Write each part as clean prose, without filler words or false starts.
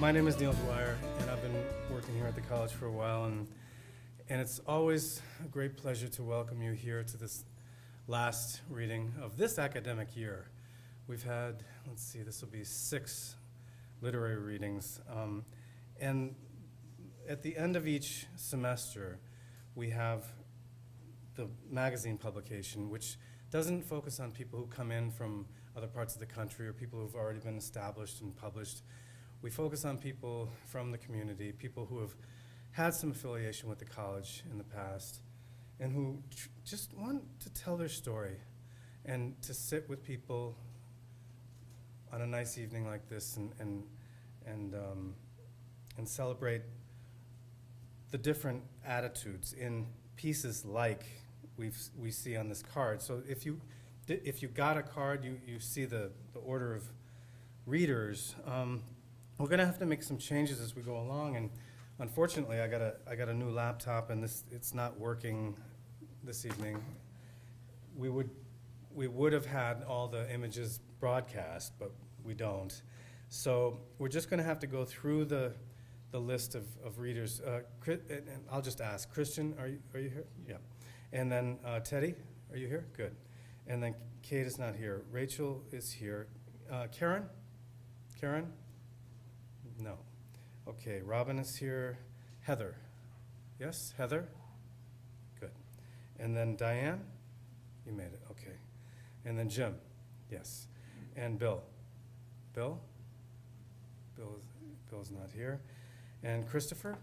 My name is Neal Dwyer, and I've been working here at the college for a while, and it's always a great pleasure to welcome you here to this last reading of this academic year. We've had, let's see, this will be 6 literary readings, and at the end of each semester, we have the magazine publication, which doesn't focus on people who come in from other parts of the country or people who've already been established and published. We focus on people from the community, people who have had some affiliation with the college in the past and who just want to tell their story and to sit with people on a nice evening like this and celebrate the different attitudes in pieces like we see on this card. So if you got a card, you see the order of readers. We're going to have to make some changes as we go along, and unfortunately, I got a new laptop, and it's not working this evening. We would have had all the images broadcast, but we don't. So we're just going to have to go through the list of readers. And I'll just ask, Christian, are you here? Yeah. And then Teddi, are you here? Good. And then Kate is not here. Rachel is here. Karen? No. Okay, Robin is here. Heather. Yes, Heather? Good. And then Diane? You made it, okay. And then Jim? Yes. And Bill? Bill's not here. And Christopher?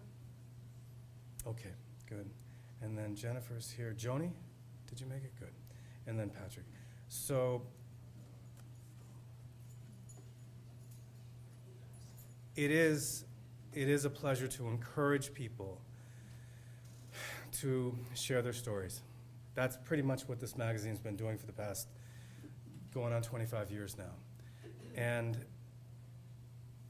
Okay, good. And then Jennifer's here. Joany? Did you make it? Good. And then Patrick. So it is a pleasure to encourage people to share their stories. That's pretty much what this magazine's been doing for the past going on 25 years now. And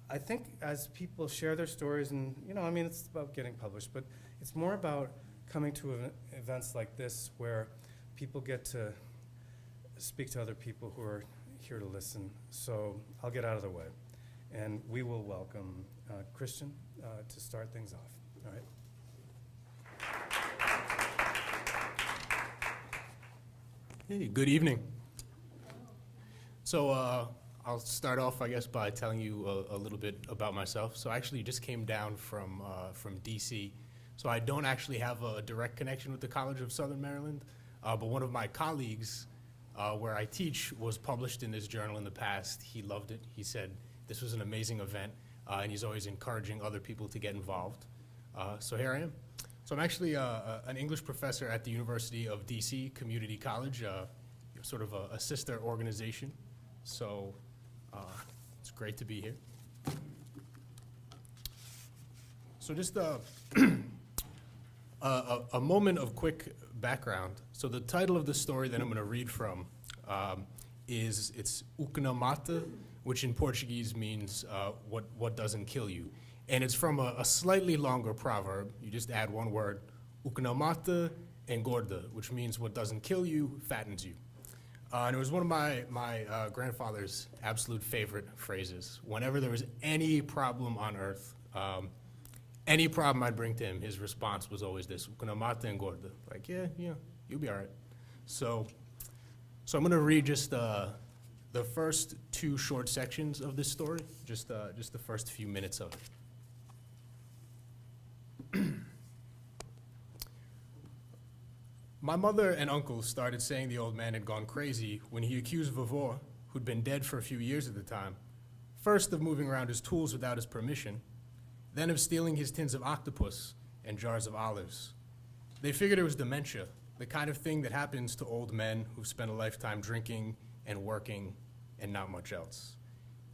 I think as people share their stories, and it's about getting published, but it's more about coming to events like this where people get to speak to other people who are here to listen. So I'll get out of the way. And we will welcome Christian to start things off. All right. Hey, good evening. So I'll start off, I guess, by telling you a little bit about myself. So I actually just came down from DC. So I don't actually have a direct connection with the College of Southern Maryland, but one of my colleagues where I teach was published in this journal in the past. He loved it. He said this was an amazing event, and he's always encouraging other people to get involved. So here I am. So I'm actually an English professor at the University of DC Community College, sort of a sister organization. So it's great to be here. So just a moment of quick background. So the title of the story that I'm going to read from it's Ukunamata, which in Portuguese means what doesn't kill you. And it's from a slightly longer proverb. You just add one word, Ukunamata engorda, which means what doesn't kill you fattens you. And it was one of my grandfather's absolute favorite phrases. Whenever there was any problem on earth, any problem I'd bring to him, his response was always this, Ukunamata engorda. Like, yeah, you'll be all right. So I'm going to read just the first 2 short sections of this story, just the first few minutes of it. My mother and uncle started saying the old man had gone crazy when he accused Vavor, who'd been dead for a few years at the time, first of moving around his tools without his permission, then of stealing his tins of octopus and jars of olives. They figured it was dementia, the kind of thing that happens to old men who've spent a lifetime drinking and working and not much else.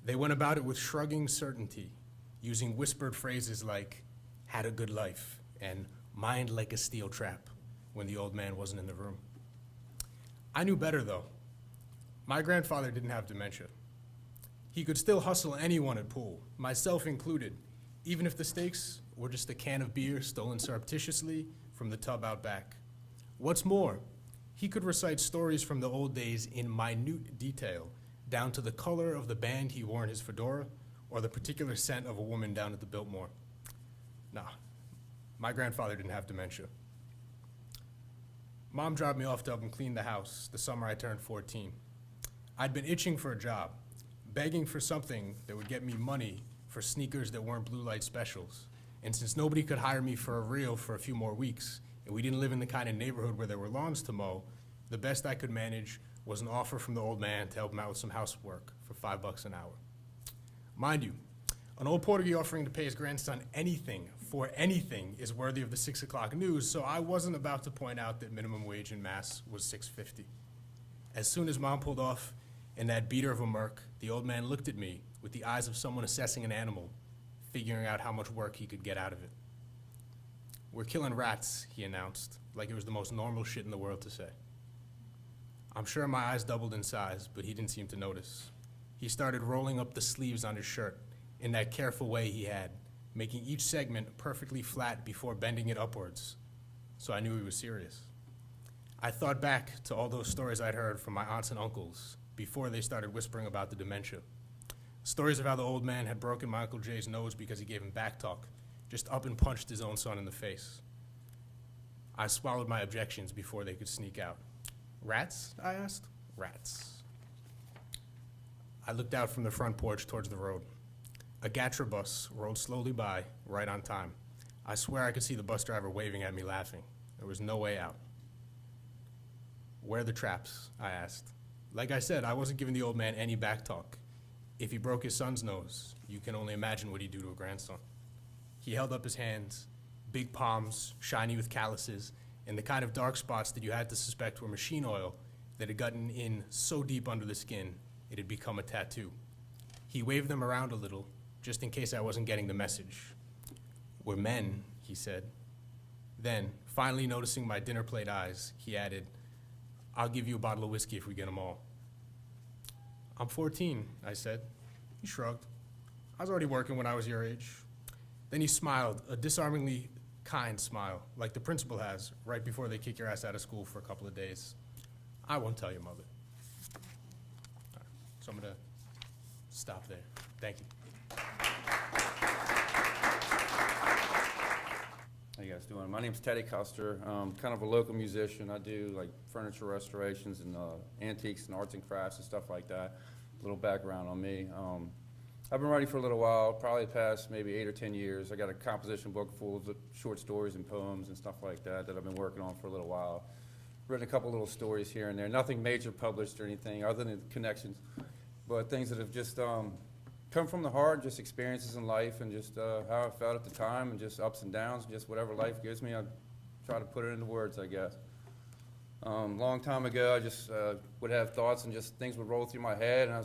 They went about it with shrugging certainty, using whispered phrases like, had a good life, and mind like a steel trap, when the old man wasn't in the room. I knew better, though. My grandfather didn't have dementia. He could still hustle anyone at pool, myself included, even if the stakes were just a can of beer stolen surreptitiously from the tub out back. What's more, he could recite stories from the old days in minute detail, down to the color of the band he wore in his fedora, or the particular scent of a woman down at the Biltmore. Nah, my grandfather didn't have dementia. Mom dropped me off to help him clean the house the summer I turned 14. I'd been itching for a job, begging for something that would get me money for sneakers that weren't blue light specials. And since nobody could hire me for a reel for a few more weeks, and we didn't live in the kind of neighborhood where there were lawns to mow, the best I could manage was an offer from the old man to help him out with some housework for $5 an hour. Mind you, an old Portuguese offering to pay his grandson anything for anything is worthy of the 6 o'clock news, so I wasn't about to point out that minimum wage in Mass was $6.50. As soon as Mom pulled off in that beater of a Merc, the old man looked at me with the eyes of someone assessing an animal, figuring out how much work he could get out of it. "We're killing rats," he announced, like it was the most normal shit in the world to say. I'm sure my eyes doubled in size, but he didn't seem to notice. He started rolling up the sleeves on his shirt in that careful way he had, making each segment perfectly flat before bending it upwards, so I knew he was serious. I thought back to all those stories I'd heard from my aunts and uncles before they started whispering about the dementia. Stories of how the old man had broken my Uncle Jay's nose because he gave him back talk, just up and punched his own son in the face. I swallowed my objections before they could sneak out. "Rats?" I asked. "Rats." I looked out from the front porch towards the road. A Gatra bus rolled slowly by, right on time. I swear I could see the bus driver waving at me, laughing. There was no way out. "Where are the traps?" I asked. Like I said, I wasn't giving the old man any back talk. If he broke his son's nose, you can only imagine what he'd do to a grandson. He held up his hands, big palms, shiny with calluses, and the kind of dark spots that you had to suspect were machine oil that had gotten in so deep under the skin it had become a tattoo. He waved them around a little, just in case I wasn't getting the message. "We're men," he said. Then, finally noticing my dinner plate eyes, he added, "I'll give you a bottle of whiskey if we get them all." "I'm 14, I said. He shrugged. "I was already working when I was your age." Then he smiled, a disarmingly kind smile, like the principal has right before they kick your ass out of school for a couple of days. "I won't tell your mother." All right, so I'm going to stop there. Thank you. How you guys doing? My name's Teddi Custer. Kind of a local musician. I do like furniture restorations and antiques and arts and crafts and stuff like that. A little background on me. I've been writing for a little while, probably the past maybe 8 or 10 years. I got a composition book full of short stories and poems and stuff like that that I've been working on for a little while. Written a couple little stories here and there. Nothing major published or anything other than connections, but things that have just come from the heart, just experiences in life and just how I felt at the time and just ups and downs, just whatever life gives me. I try to put it into words, I guess. Long time ago, I just would have thoughts and just things would roll through my head, and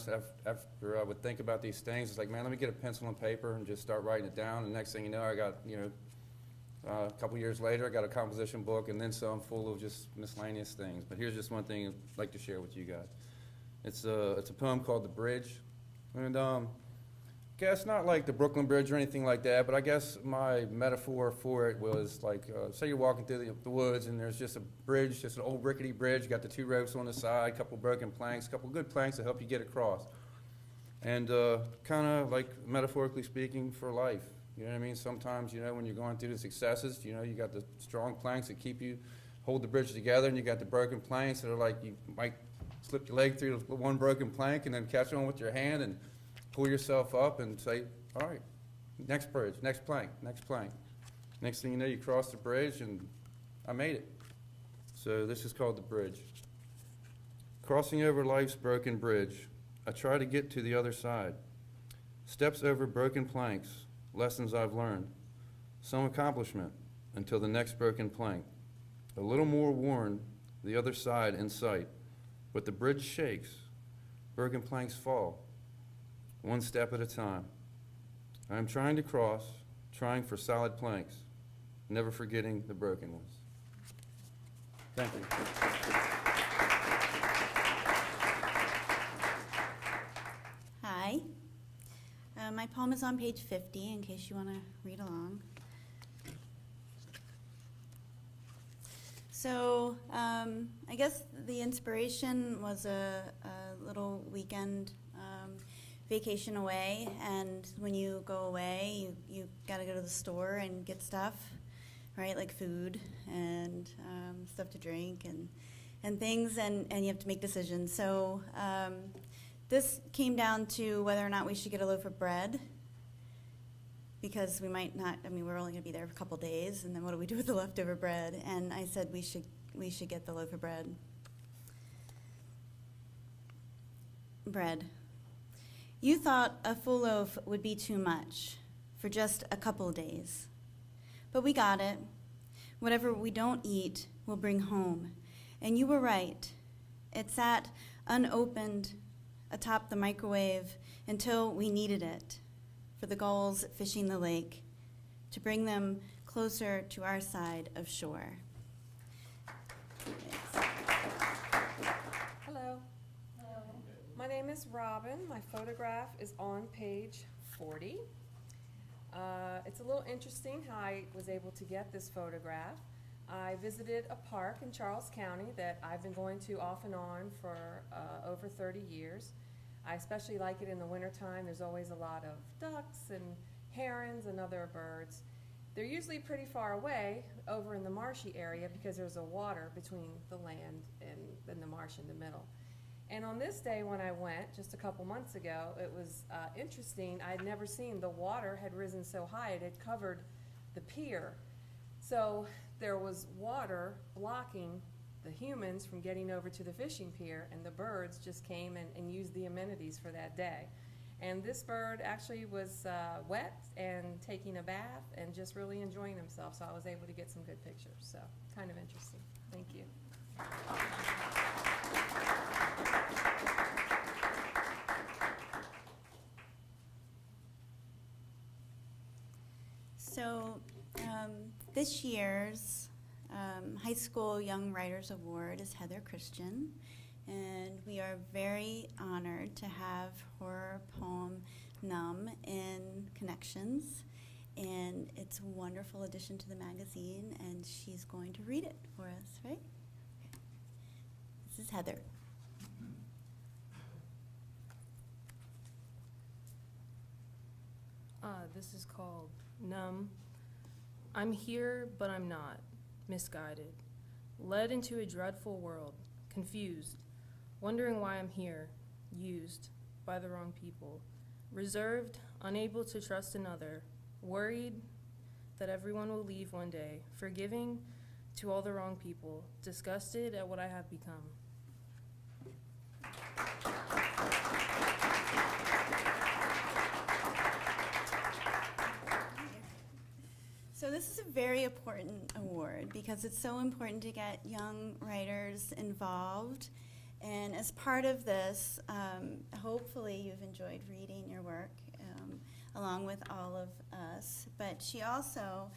after I would think about these things, it's like, man, let me get a pencil and paper and just start writing it down. And next thing you know, I got, a couple years later, I got a composition book and then some full of just miscellaneous things. But here's just one thing I'd like to share with you guys. It's a poem called "The Bridge," and I guess not like the Brooklyn Bridge or anything like that, but I guess my metaphor for it was like, say you're walking through the woods and there's just a bridge, just an old rickety bridge, you got the 2 ropes on the side, a couple broken planks, a couple good planks to help you get across. And kind of like metaphorically speaking for life, you know what I mean? Sometimes, when you're going through the successes, you got the strong planks that keep you, hold the bridge together, and you got the broken planks that are like, you might slip your leg through one broken plank and then catch on with your hand and pull yourself up and say, all right, next bridge, next plank, next plank. Next thing you know, you cross the bridge, and I made it. So this is called "The Bridge." Crossing over life's broken bridge, I try to get to the other side. Steps over broken planks, lessons I've learned. Some accomplishment until the next broken plank. A little more worn, the other side in sight. But the bridge shakes, broken planks fall. One step at a time. I am trying to cross, trying for solid planks, never forgetting the broken ones. Thank you. Hi. My poem is on page 50, in case you want to read along. So I guess the inspiration was a little weekend vacation away, and when you go away, you got to go to the store and get stuff, right? Like food and stuff to drink and things, and you have to make decisions. So this came down to whether or not we should get a loaf of bread, because we might not, I mean, we're only going to be there for a couple days, and then what do we do with the leftover bread? And I said we should get the loaf of bread. Bread. You thought a full loaf would be too much for just a couple days. But we got it. Whatever we don't eat, we'll bring home. And you were right. It sat unopened atop the microwave until we needed it for the gulls fishing the lake, to bring them closer to our side of shore. Thanks. Hello. My name is Robin. My photograph is on page 40. It's a little interesting how I was able to get this photograph. I visited a park in Charles County that I've been going to off and on for over 30 years. I especially like it in the wintertime. There's always a lot of ducks and herons and other birds. They're usually pretty far away over in the marshy area because there's a water between the land and the marsh in the middle. And on this day when I went, just a couple months ago, it was interesting. I had never seen the water had risen so high. It had covered the pier. So there was water blocking the humans from getting over to the fishing pier, and the birds just came and used the amenities for that day. And this bird actually was wet and taking a bath and just really enjoying himself, so I was able to get some good pictures. So kind of interesting. Thank you. So this year's High School Young Writers Award is Heather Christian, and we are very honored to have her poem Numb in Connections, and it's a wonderful addition to the magazine, and she's going to read it for us, right? This is Heather. This is called Numb. I'm here, but I'm not. Misguided. Led into a dreadful world. Confused. Wondering why I'm here. Used by the wrong people. Reserved, unable to trust another. Worried that everyone will leave one day. Forgiving to all the wrong people. Disgusted at what I have become. So this is a very important award because it's so important to get young writers involved. And as part of this, hopefully you've enjoyed reading your work along with all of us. But she also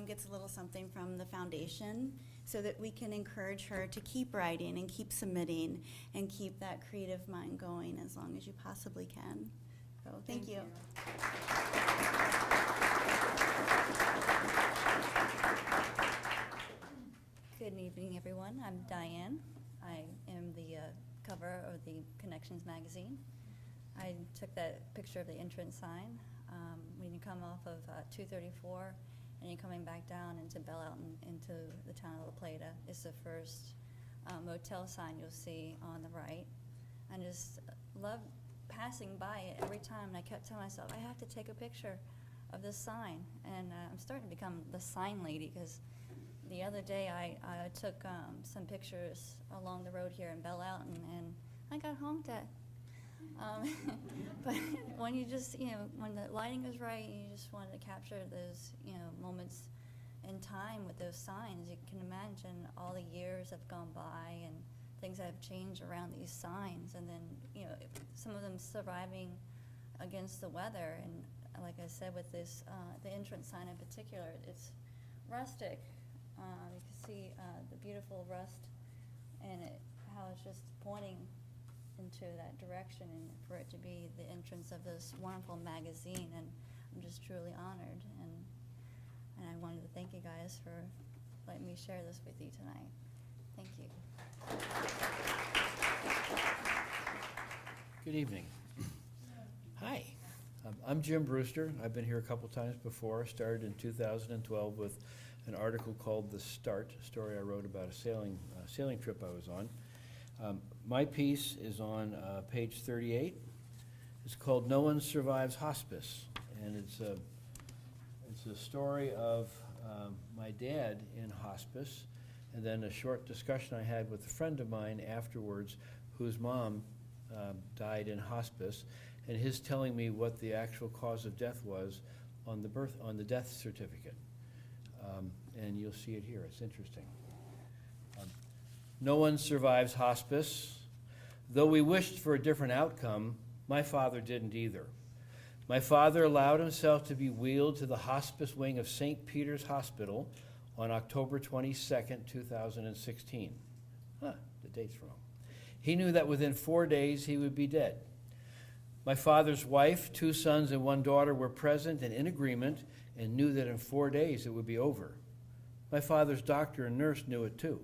gets a little something from the foundation so that we can encourage her to keep writing and keep submitting and keep that creative mind going as long as you possibly can. So thank you. Good evening, everyone. I'm Diane. I am the cover of the Connections magazine. I took that picture of the entrance sign. When you come off of 234 and you're coming back down into Belle Alton, into the town of La Plata, it's the first motel sign you'll see on the right. I just love passing by it every time, and I kept telling myself, I have to take a picture of this sign. And I'm starting to become the sign lady, because the other day I took some pictures along the road here in Belle Alton, and I got honked at. But when you just, when the lighting is right, and you just wanted to capture those, moments in time with those signs, you can imagine all the years have gone by and things have changed around these signs, and then, some of them surviving against the weather. And like I said, with this, the entrance sign in particular, it's rustic. You can see the beautiful rust and how it's just pointing into that direction, and for it to be the entrance of this wonderful magazine, and I'm just truly honored, and I wanted to thank you guys for letting me share this with you tonight. Thank you. Good evening. Hi. I'm Jim Brewster. I've been here a couple times before. Started in 2012 with an article called The Start, a story I wrote about a sailing trip I was on. My piece is on page 38. It's called No One Survives Hospice, and it's a story of my dad in hospice, and then a short discussion I had with a friend of mine afterwards whose mom died in hospice, and his telling me what the actual cause of death was on the death certificate. And you'll see it here. It's interesting. No one survives hospice. Though we wished for a different outcome, my father didn't either. My father allowed himself to be wheeled to the hospice wing of St. Peter's Hospital on October 22nd, 2016. The date's wrong. He knew that within 4 days he would be dead. My father's wife, 2 sons, and 1 daughter were present and in agreement and knew that in 4 days it would be over. My father's doctor and nurse knew it too.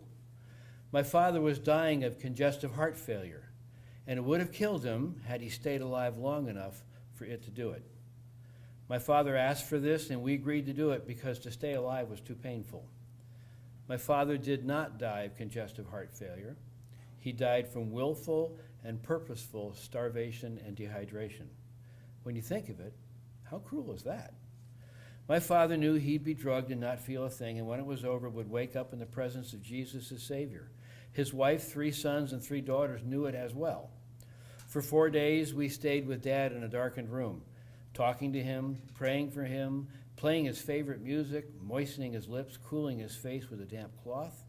My father was dying of congestive heart failure, and it would have killed him had he stayed alive long enough for it to do it. My father asked for this, and we agreed to do it because to stay alive was too painful. My father did not die of congestive heart failure. He died from willful and purposeful starvation and dehydration. When you think of it, how cruel is that? My father knew he'd be drugged and not feel a thing, and when it was over, would wake up in the presence of Jesus as Savior. His wife, 3 sons, and 3 daughters knew it as well. For 4 days, we stayed with Dad in a darkened room, talking to him, praying for him, playing his favorite music, moistening his lips, cooling his face with a damp cloth,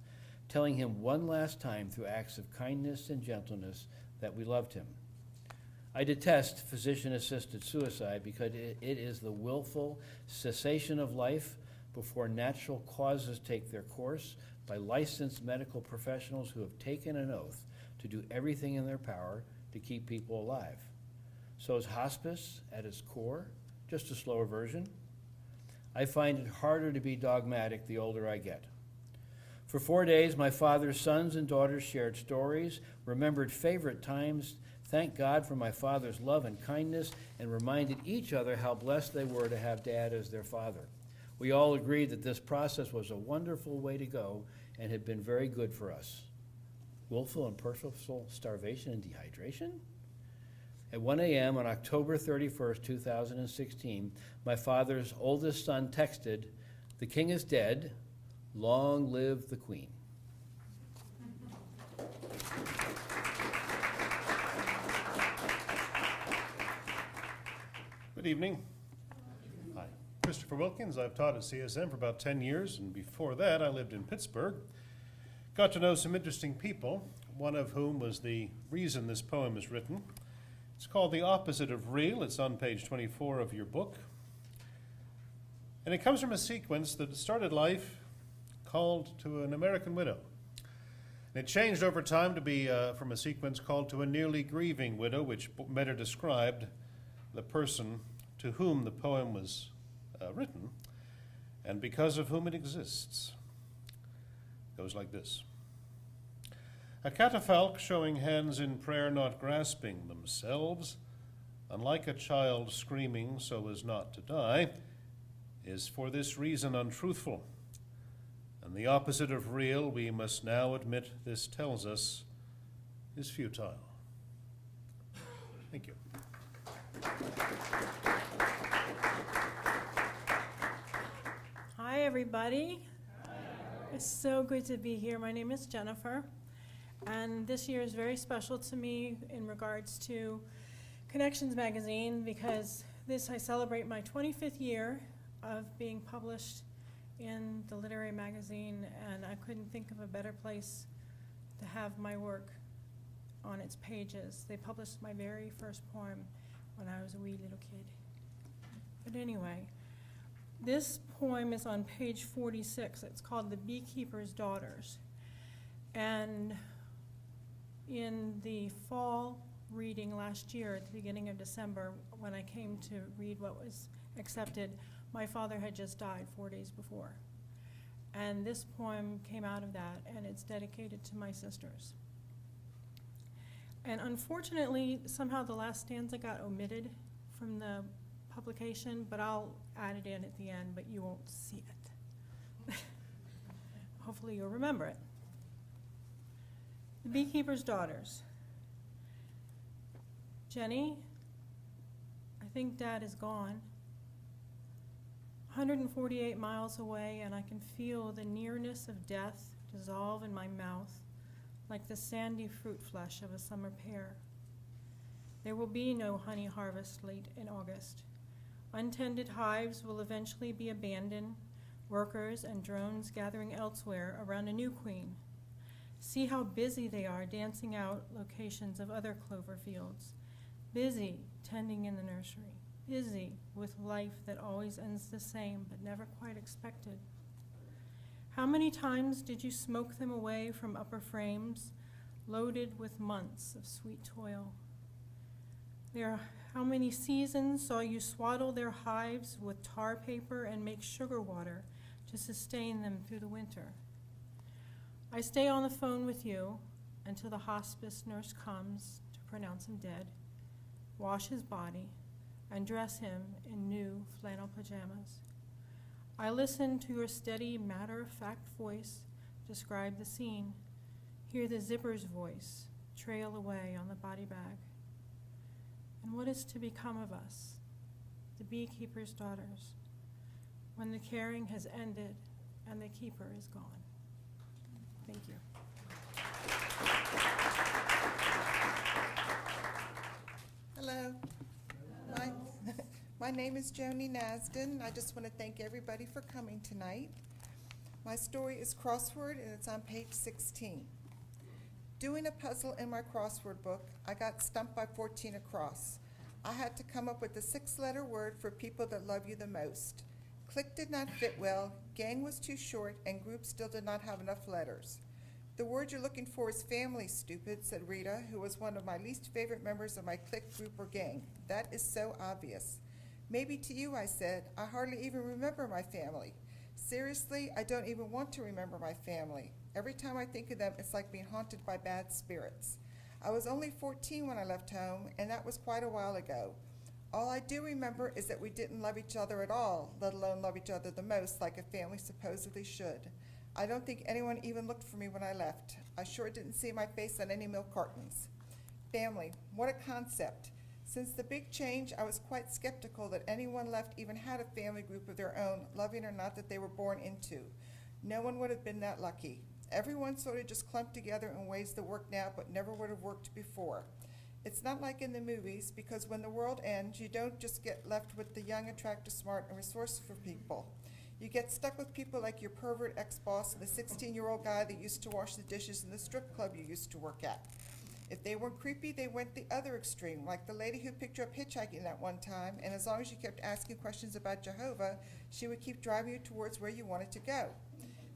telling him one last time through acts of kindness and gentleness that we loved him. I detest physician-assisted suicide because it is the willful cessation of life before natural causes take their course by licensed medical professionals who have taken an oath to do everything in their power to keep people alive. So is hospice, at its core, just a slower version? I find it harder to be dogmatic the older I get. For 4 days, my father's sons and daughters shared stories, remembered favorite times, thanked God for my father's love and kindness, and reminded each other how blessed they were to have Dad as their father. We all agreed that this process was a wonderful way to go and had been very good for us. Willful and purposeful starvation and dehydration? At 1 a.m. on October 31st, 2016, my father's oldest son texted, "The king is dead. Long live the queen." Good evening. Hi. Christopher Wilkins. I've taught at CSM for about 10 years, and before that I lived in Pittsburgh. Got to know some interesting people, one of whom was the reason this poem is written. It's called The Opposite of Real. It's on page 24 of your book. And it comes from a sequence that started life called to an American widow. And it changed over time to be from a sequence called to a nearly grieving widow, which better described the person to whom the poem was written and because of whom it exists. It goes like this. A catafalque showing hands in prayer not grasping themselves, unlike a child screaming so as not to die, is for this reason untruthful. And the opposite of real, we must now admit this tells us, is futile. Thank you. Hi, everybody. It's so good to be here. My name is Jennifer, and this year is very special to me in regards to Connections magazine because I celebrate my 25th year of being published in the literary magazine, and I couldn't think of a better place to have my work on its pages. They published my very first poem when I was a wee little kid. But anyway, this poem is on page 46. It's called The Beekeeper's Daughters. And in the fall reading last year, at the beginning of December, when I came to read what was accepted, my father had just died 4 days before. And this poem came out of that, and it's dedicated to my sisters. And unfortunately, somehow the last stanza got omitted from the publication, but I'll add it in at the end, but you won't see it. Hopefully you'll remember it. The Beekeeper's Daughters. Jenny, I think Dad is gone. 148 miles away, and I can feel the nearness of death dissolve in my mouth like the sandy fruit flesh of a summer pear. There will be no honey harvest late in August. Untended hives will eventually be abandoned, workers and drones gathering elsewhere around a new queen. See how busy they are dancing out locations of other clover fields, busy tending in the nursery, busy with life that always ends the same but never quite expected. How many times did you smoke them away from upper frames, loaded with months of sweet toil? How many seasons saw you swaddle their hives with tar paper and make sugar water to sustain them through the winter? I stay on the phone with you until the hospice nurse comes to pronounce him dead, wash his body, and dress him in new flannel pajamas. I listen to your steady, matter-of-fact voice describe the scene, hear the zipper's voice trail away on the body bag. And what is to become of us, the Beekeeper's Daughters, when the caring has ended and the keeper is gone? Thank you. Hello. My name is Joany Nazdin. I just want to thank everybody for coming tonight. My story is Crossword, and it's on page 16. Doing a puzzle in my crossword book, I got stumped by 14 across. I had to come up with a 6-letter word for people that love you the most. Click did not fit well, gang was too short, and group still did not have enough letters. The word you're looking for is family, stupid, said Rita, who was one of my least favorite members of my clique, group, or gang. That is so obvious. Maybe to you, I said. I hardly even remember my family. Seriously, I don't even want to remember my family. Every time I think of them, it's like being haunted by bad spirits. I was only 14 when I left home, and that was quite a while ago. All I do remember is that we didn't love each other at all, let alone love each other the most, like a family supposedly should. I don't think anyone even looked for me when I left. I sure didn't see my face on any milk cartons. Family, what a concept. Since the big change, I was quite skeptical that anyone left even had a family group of their own, loving or not, that they were born into. No one would have been that lucky. Everyone sort of just clumped together in ways that work now but never would have worked before. It's not like in the movies, because when the world ends, you don't just get left with the young, attractive, smart, and resourceful people. You get stuck with people like your pervert ex-boss and the 16-year-old guy that used to wash the dishes in the strip club you used to work at. If they weren't creepy, they went the other extreme, like the lady who picked you up hitchhiking that one time, and as long as you kept asking questions about Jehovah, she would keep driving you towards where you wanted to go.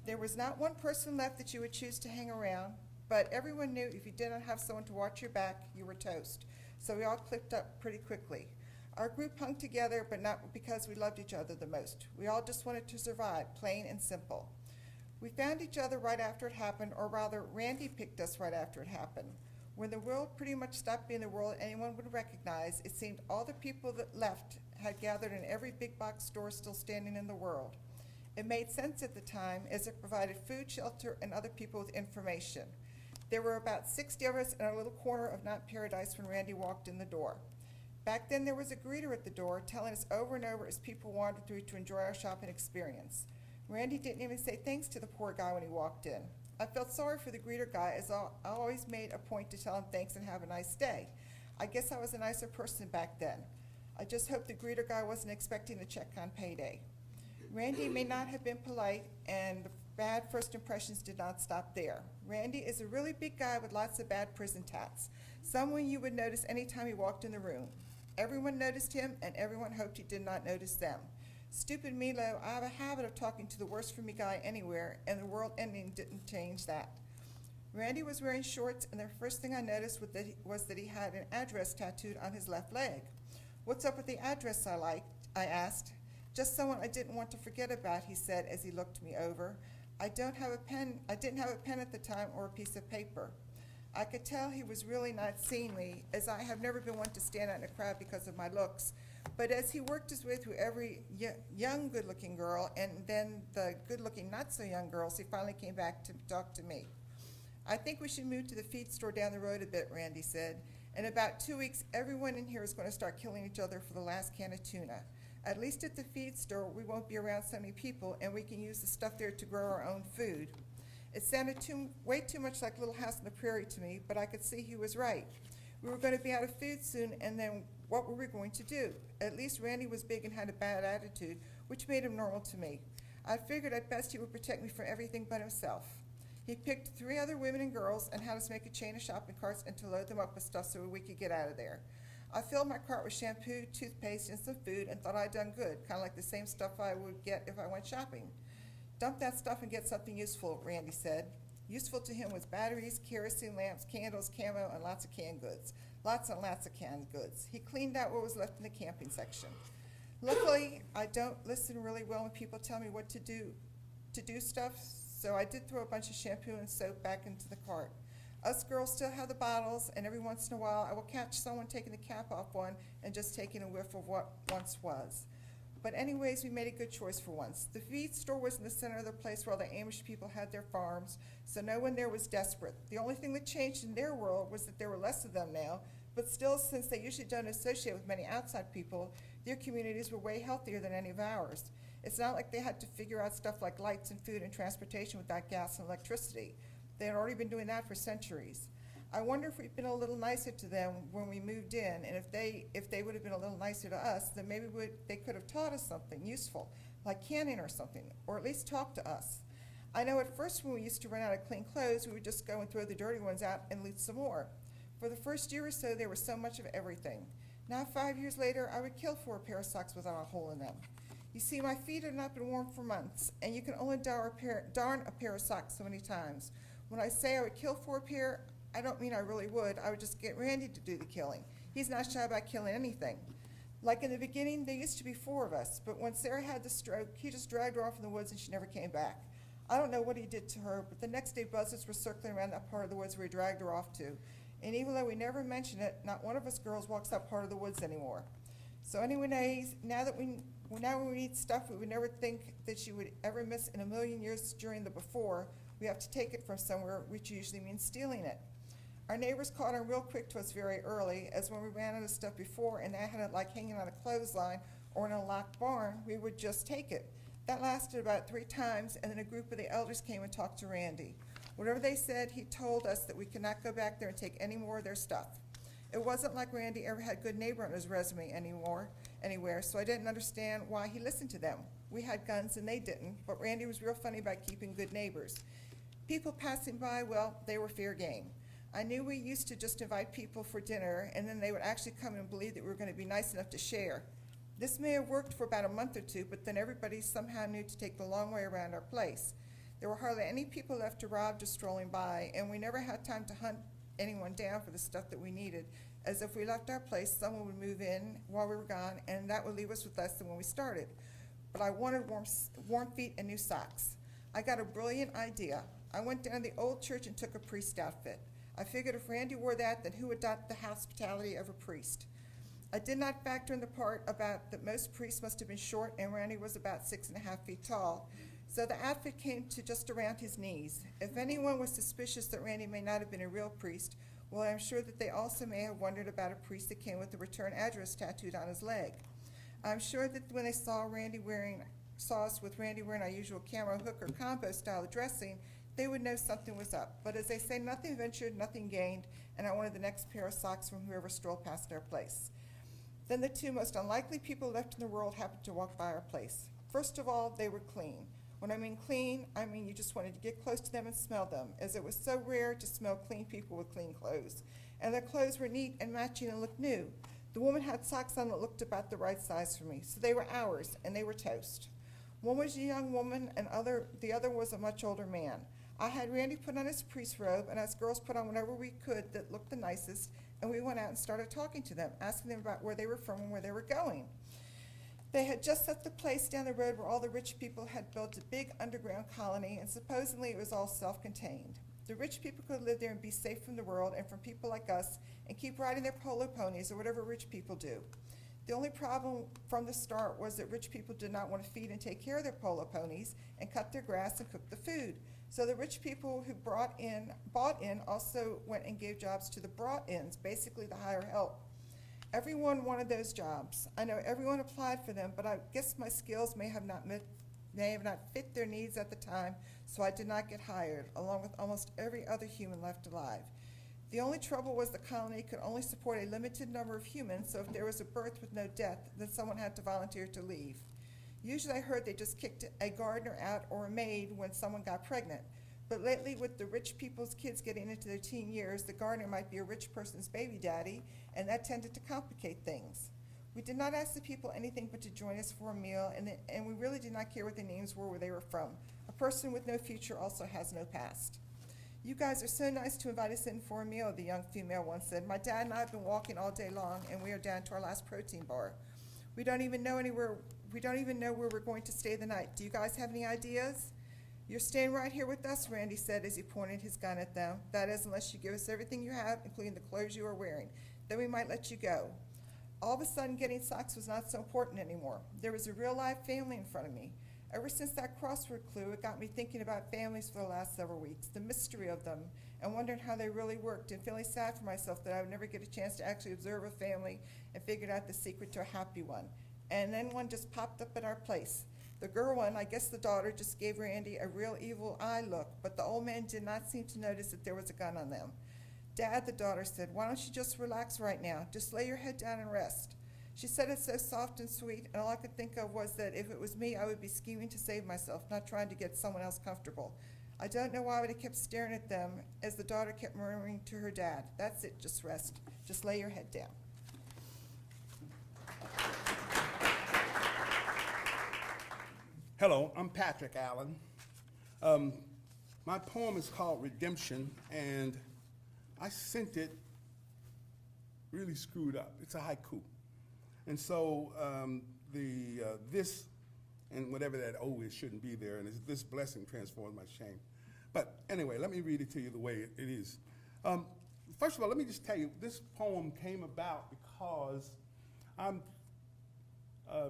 There was not one person left that you would choose to hang around, but everyone knew if you did not have someone to watch your back, you were toast. So we all clipped up pretty quickly. Our group hung together, but not because we loved each other the most. We all just wanted to survive, plain and simple. We found each other right after it happened, or rather, Randy picked us right after it happened. When the world pretty much stopped being the world anyone would recognize, it seemed all the people that left had gathered in every big box store still standing in the world. It made sense at the time, as it provided food, shelter, and other people with information. There were about 60 of us in our little corner of Not Paradise when Randy walked in the door. Back then, there was a greeter at the door telling us over and over as people wandered through to enjoy our shopping experience. Randy didn't even say thanks to the poor guy when he walked in. I felt sorry for the greeter guy, as I always made a point to tell him thanks and have a nice day. I guess I was a nicer person back then. I just hope the greeter guy wasn't expecting a check on payday. Randy may not have been polite, and the bad first impressions did not stop there. Randy is a really big guy with lots of bad prison tats, someone you would notice anytime he walked in the room. Everyone noticed him, and everyone hoped he did not notice them. Stupid Milo, I have a habit of talking to the worst for me guy anywhere, and the world ending didn't change that. Randy was wearing shorts, and the first thing I noticed was that he had an address tattooed on his left leg. What's up with the address I asked. Just someone I didn't want to forget about, he said as he looked me over. I didn't have a pen at the time or a piece of paper. I could tell he was really not seeing me, as I have never been one to stand out in a crowd because of my looks, But as he worked his way through every young, good-looking girl, and then the good-looking, not-so-young girls, he finally came back to talk to me. I think we should move to the feed store down the road a bit, Randy said. In about 2 weeks, everyone in here is going to start killing each other for the last can of tuna. At least at the feed store, we won't be around so many people, and we can use the stuff there to grow our own food. It sounded way too much like Little House on the Prairie to me, but I could see he was right. We were going to be out of food soon, and then what were we going to do? At least Randy was big and had a bad attitude, which made him normal to me. I figured at best he would protect me from everything but himself. He picked 3 other women and girls and had us make a chain of shopping carts and to load them up with stuff so we could get out of there. I filled my cart with shampoo, toothpaste, and some food and thought I'd done good, kind of like the same stuff I would get if I went shopping. Dump that stuff and get something useful, Randy said. Useful to him was batteries, kerosene lamps, candles, camo, and lots of canned goods. Lots and lots of canned goods. He cleaned out what was left in the camping section. Luckily, I don't listen really well when people tell me what to do stuff, so I did throw a bunch of shampoo and soap back into the cart. Us girls still have the bottles, and every once in a while I will catch someone taking the cap off one and just taking a whiff of what once was. But anyways, we made a good choice for once. The feed store was in the center of the place where all the Amish people had their farms, so no one there was desperate. The only thing that changed in their world was that there were less of them now, but still, since they usually don't associate with many outside people, their communities were way healthier than any of ours. It's not like they had to figure out stuff like lights and food and transportation without gas and electricity. They had already been doing that for centuries. I wonder if we'd been a little nicer to them when we moved in, and if they would have been a little nicer to us, then maybe they could have taught us something useful, like canning or something, or at least talk to us. I know at first when we used to run out of clean clothes, we would just go and throw the dirty ones out and loot some more. For the first year or so, there was so much of everything. Now, 5 years later, I would kill for a pair of socks without a hole in them. You see, my feet had not been warm for months, and you can only darn a pair of socks so many times. When I say I would kill for a pair, I don't mean I really would. I would just get Randy to do the killing. He's not shy about killing anything. Like in the beginning, there used to be 4 of us, but when Sarah had the stroke, he just dragged her off in the woods and she never came back. I don't know what he did to her, but the next day buzzards were circling around that part of the woods where he dragged her off to. And even though we never mention it, not one of us girls walks that part of the woods anymore. So anyways, now when we need stuff we would never think that she would ever miss in a million years during the before, we have to take it from somewhere, which usually means stealing it. Our neighbors caught on real quick to us very early, as when we ran out of stuff before and they had it like hanging on a clothesline or in a locked barn, we would just take it. That lasted about 3 times, and then a group of the elders came and talked to Randy. Whatever they said, he told us that we could not go back there and take any more of their stuff. It wasn't like Randy ever had good neighbor on his resume anywhere, so I didn't understand why he listened to them. We had guns and they didn't, but Randy was real funny about keeping good neighbors. People passing by, well, they were fair game. I knew we used to just invite people for dinner, and then they would actually come and believe that we were going to be nice enough to share. This may have worked for about a month or 2, but then everybody somehow knew to take the long way around our place. There were hardly any people left to rob just strolling by, and we never had time to hunt anyone down for the stuff that we needed, as if we left our place, someone would move in while we were gone, and that would leave us with less than when we started. But I wanted warm feet and new socks. I got a brilliant idea. I went down to the old church and took a priest outfit. I figured if Randy wore that, then who would doubt the hospitality of a priest? I did not factor in the part about that most priests must have been short, and Randy was about 6.5 feet tall, so the outfit came to just around his knees. If anyone was suspicious that Randy may not have been a real priest, well, I'm sure that they also may have wondered about a priest that came with the return address tattooed on his leg. I'm sure that when they saw us with Randy wearing our usual camo hook or combo style dressing, they would know something was up. But as they say, nothing ventured, nothing gained, and I wanted the next pair of socks from whoever strolled past our place. Then the 2 most unlikely people left in the world happened to walk by our place. First of all, they were clean. When I mean clean, I mean you just wanted to get close to them and smell them, as it was so rare to smell clean people with clean clothes. And their clothes were neat and matching and looked new. The woman had socks on that looked about the right size for me, so they were ours, and they were toast. One was a young woman, and the other was a much older man. I had Randy put on his priest robe, and us girls put on whatever we could that looked the nicest, and we went out and started talking to them, asking them about where they were from and where they were going. They had just left the place down the road where all the rich people had built a big underground colony, and supposedly it was all self-contained. The rich people could live there and be safe from the world and from people like us and keep riding their polo ponies or whatever rich people do. The only problem from the start was that rich people did not want to feed and take care of their polo ponies and cut their grass and cook the food. So the rich people who bought in also went and gave jobs to the brought-ins, basically the higher help. Everyone wanted those jobs. I know everyone applied for them, but I guess my skills may have not fit their needs at the time, so I did not get hired, along with almost every other human left alive. The only trouble was the colony could only support a limited number of humans, so if there was a birth with no death, then someone had to volunteer to leave. Usually I heard they just kicked a gardener out or a maid when someone got pregnant. But lately, with the rich people's kids getting into their teen years, the gardener might be a rich person's baby daddy, and that tended to complicate things. We did not ask the people anything but to join us for a meal, and we really did not care what their names were or where they were from. A person with no future also has no past. You guys are so nice to invite us in for a meal, the young female once said. My dad and I have been walking all day long, and we are down to our last protein bar. We don't even know where we're going to stay the night. Do you guys have any ideas? You're staying right here with us, Randy said as he pointed his gun at them. That is, unless you give us everything you have, including the clothes you are wearing. Then we might let you go. All of a sudden, getting socks was not so important anymore. There was a real-life family in front of me. Ever since that crossword clue, it got me thinking about families for the last several weeks, the mystery of them, and wondering how they really worked, and feeling sad for myself that I would never get a chance to actually observe a family and figure out the secret to a happy one. And then one just popped up at our place. The girl one, I guess the daughter, just gave Randy a real evil eye look, but the old man did not seem to notice that there was a gun on them. Dad, the daughter said, why don't you just relax right now? Just lay your head down and rest. She said it so soft and sweet, and all I could think of was that if it was me, I would be scheming to save myself, not trying to get someone else comfortable. I don't know why, but I kept staring at them as the daughter kept murmuring to her dad, that's it, just rest. Just lay your head down. Hello, I'm Patrick Allen. My poem is called Redemption, and I sent it really screwed up. It's a haiku. And so this and whatever that O is shouldn't be there, and this blessing transforms my shame. But anyway, let me read it to you the way it is. First of all, let me just tell you, this poem came about because I'm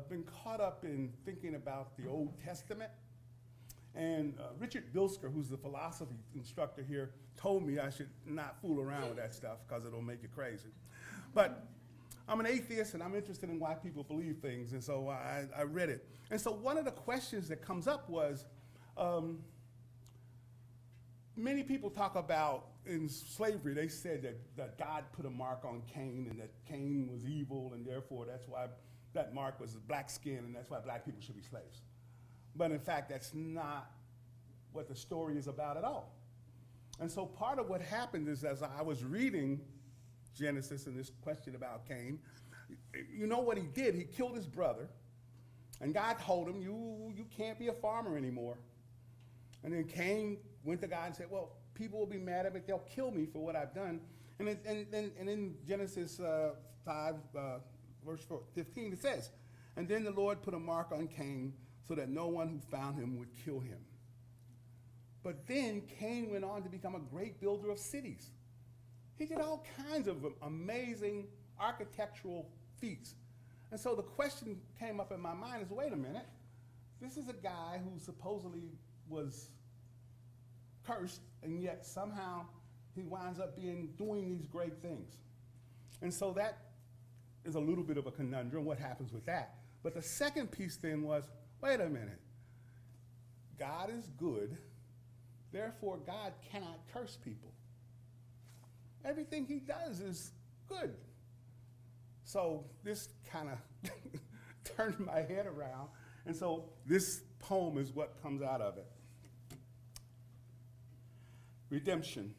been caught up in thinking about the Old Testament. And Richard Bilsker, who's the philosophy instructor here, told me I should not fool around with that stuff because it'll make you crazy. But I'm an atheist and I'm interested in why people believe things, and so I read it. And so one of the questions that comes up was, many people talk about in slavery, they said that God put a mark on Cain and that Cain was evil, and therefore that's why that mark was black skin, and that's why black people should be slaves. But in fact, that's not what the story is about at all. And so part of what happened is, as I was reading Genesis and this question about Cain, you know what he did? He killed his brother, and God told him, you can't be a farmer anymore. And then Cain went to God and said, well, people will be mad at me, they'll kill me for what I've done. And in Genesis 5, verse 15, it says, and then the Lord put a mark on Cain so that no one who found him would kill him. But then Cain went on to become a great builder of cities. He did all kinds of amazing architectural feats. And so the question came up in my mind is, wait a minute, this is a guy who supposedly was cursed, and yet somehow he winds up doing these great things. And so that is a little bit of a conundrum, what happens with that. But the second piece then was, wait a minute, God is good, therefore God cannot curse people. Everything he does is good. So this kind of turned my head around, and so this poem is what comes out of it. Redemption.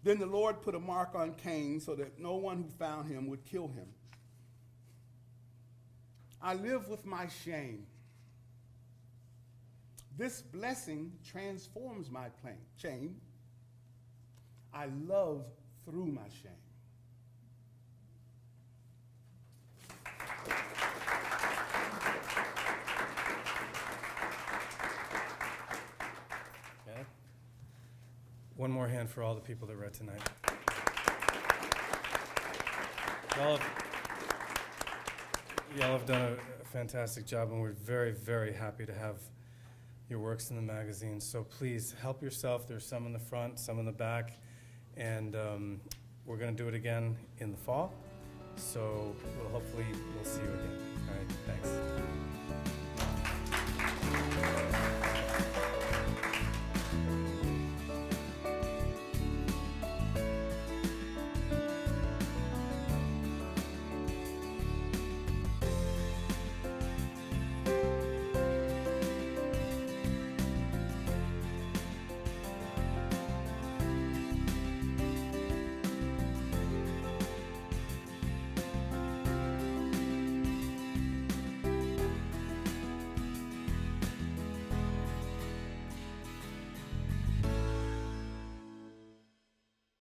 Then the Lord put a mark on Cain so that no one who found him would kill him. I live with my shame. This blessing transforms my shame. I love through my shame. Okay. One more hand for all the people that read tonight. Y'all have done a fantastic job, and we're very, very happy to have your works in the magazine. So please help yourself. There's some in the front, some in the back, and we're going to do it again in the fall. So we'll see you again. All right, thanks.